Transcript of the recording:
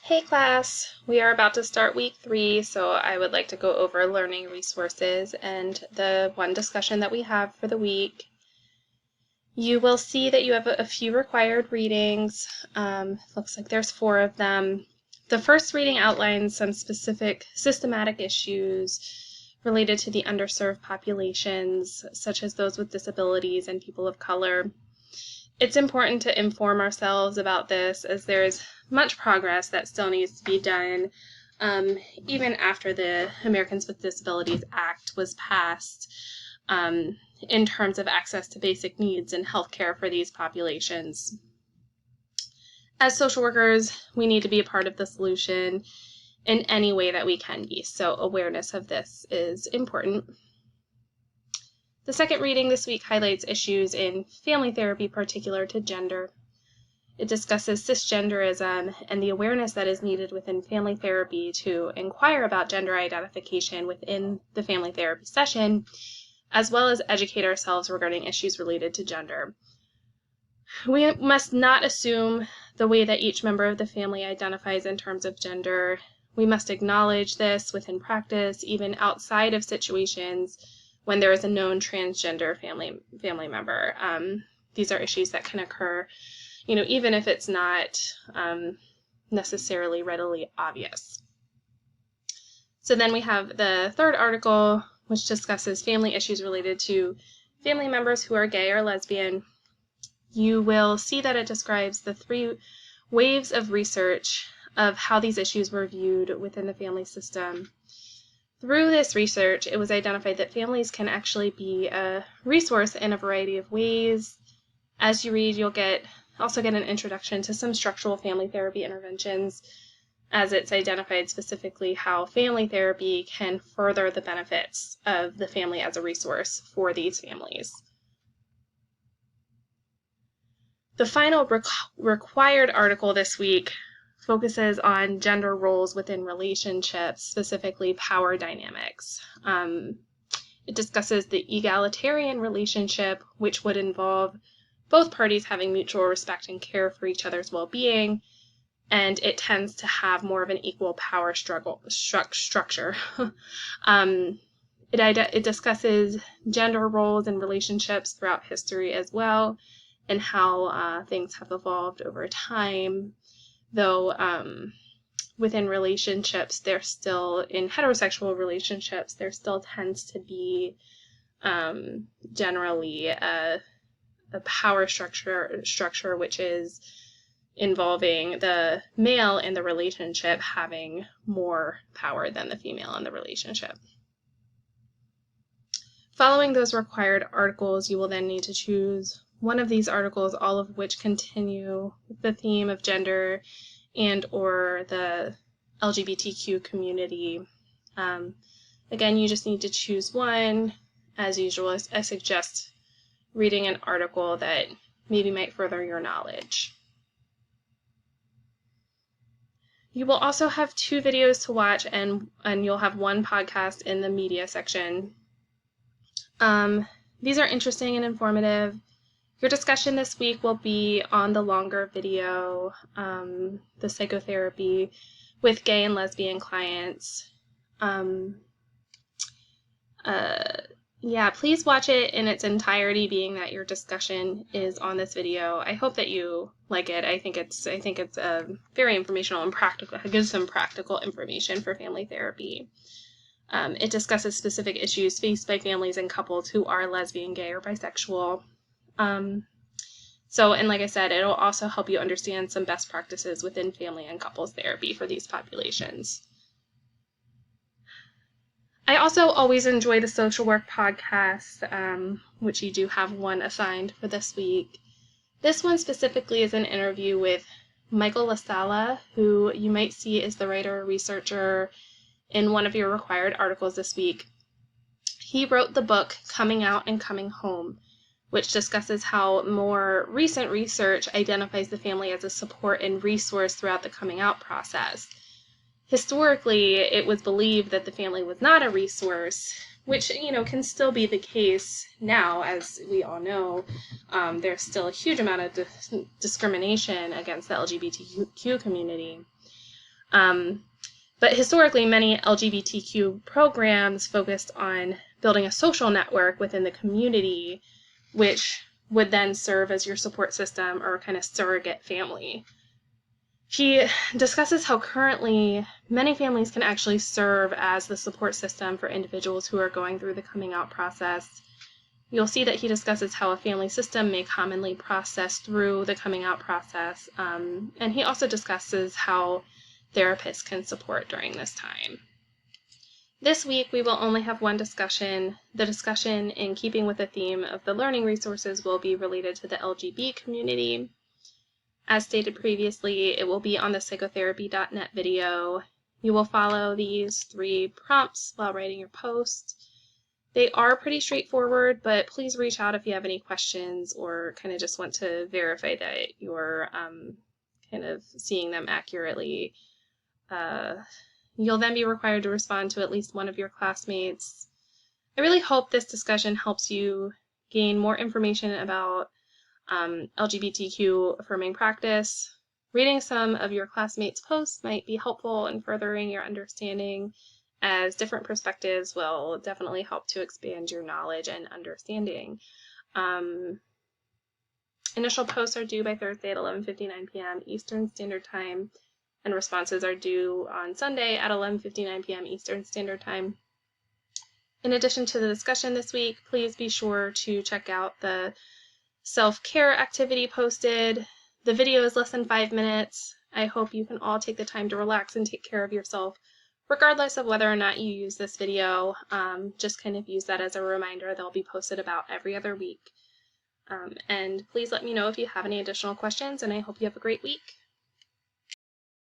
Hey class, we are about to start week 3, so I would like to go over learning resources and the one discussion that we have for the week. You will see that you have a few required readings. Looks like there's 4 of them. The first reading outlines some specific systematic issues related to the underserved populations, such as those with disabilities and people of color. It's important to inform ourselves about this, as there's much progress that still needs to be done, even after the Americans with Disabilities Act was passed, in terms of access to basic needs and healthcare for these populations. As social workers, we need to be a part of the solution in any way that we can be, so awareness of this is important. The second reading this week highlights issues in family therapy particular to gender. It discusses cisgenderism and the awareness that is needed within family therapy to inquire about gender identification within the family therapy session, as well as educate ourselves regarding issues related to gender. We must not assume the way that each member of the family identifies in terms of gender. We must acknowledge this within practice, even outside of situations when there is a known transgender family member. These are issues that can occur, even if it's not necessarily readily obvious. So then we have the third article, which discusses family issues related to family members who are gay or lesbian. You will see that it describes the 3 waves of research of how these issues were viewed within the family system. Through this research, it was identified that families can actually be a resource in a variety of ways. As you read, you'll also get an introduction to some structural family therapy interventions, as it's identified specifically how family therapy can further the benefits of the family as a resource for these families. The final required article this week focuses on gender roles within relationships, specifically power dynamics. It discusses the egalitarian relationship, which would involve both parties having mutual respect and care for each other's well-being, and it tends to have more of an equal power structure. It discusses gender roles and relationships throughout history as well, and how things have evolved over time. Though within relationships, in heterosexual relationships, there still tends to be generally a power structure which is involving the male in the relationship having more power than the female in the relationship. Following those required articles, you will then need to choose one of these articles, all of which continue the theme of gender and or the LGBTQ community. Again, you just need to choose one. As usual, I suggest reading an article that maybe might further your knowledge. You will also have 2 videos to watch, and you'll have 1 podcast in the media section. These are interesting and informative. Your discussion this week will be on the longer video, the psychotherapy with gay and lesbian clients. Please watch it in its entirety, being that your discussion is on this video. I hope that you like it. I think it's very informational and practical. It gives some practical information for family therapy. It discusses specific issues faced by families and couples who are lesbian, gay, or bisexual. And like I said, it'll also help you understand some best practices within family and couples therapy for these populations. I also always enjoy the social work podcast, which you do have 1 assigned for this week. This one specifically is an interview with Michael LaSala, who you might see is the writer or researcher in one of your required articles this week. He wrote the book Coming Out and Coming Home, which discusses how more recent research identifies the family as a support and resource throughout the coming out process. Historically, it was believed that the family was not a resource, which, can still be the case now, as we all know. There's still a huge amount of discrimination against the LGBTQ community. But historically, many LGBTQ programs focused on building a social network within the community, which would then serve as your support system or kind of surrogate family. She discusses how currently many families can actually serve as the support system for individuals who are going through the coming out process. You'll see that he discusses how a family system may commonly process through the coming out process, and he also discusses how therapists can support during this time. This week, we will only have one discussion. The discussion, in keeping with the theme of the learning resources, will be related to the LGB community. As stated previously, it will be on the psychotherapy.net video. You will follow these 3 prompts while writing your post. They are pretty straightforward, but please reach out if you have any questions or kind of just want to verify that you're kind of seeing them accurately. You'll then be required to respond to at least one of your classmates. I really hope this discussion helps you gain more information about LGBTQ affirming practice. Reading some of your classmates' posts might be helpful in furthering your understanding, as different perspectives will definitely help to expand your knowledge and understanding. Initial posts are due by Thursday at 11:59 p.m. Eastern Standard Time, and responses are due on Sunday at 11:59 p.m. Eastern Standard Time. In addition to the discussion this week, please be sure to check out the self-care activity posted. The video is less than 5 minutes. I hope you can all take the time to relax and take care of yourself, regardless of whether or not you use this video. Just kind of use that as a reminder. They'll be posted about every other week. And please let me know if you have any additional questions, and I hope you have a great week.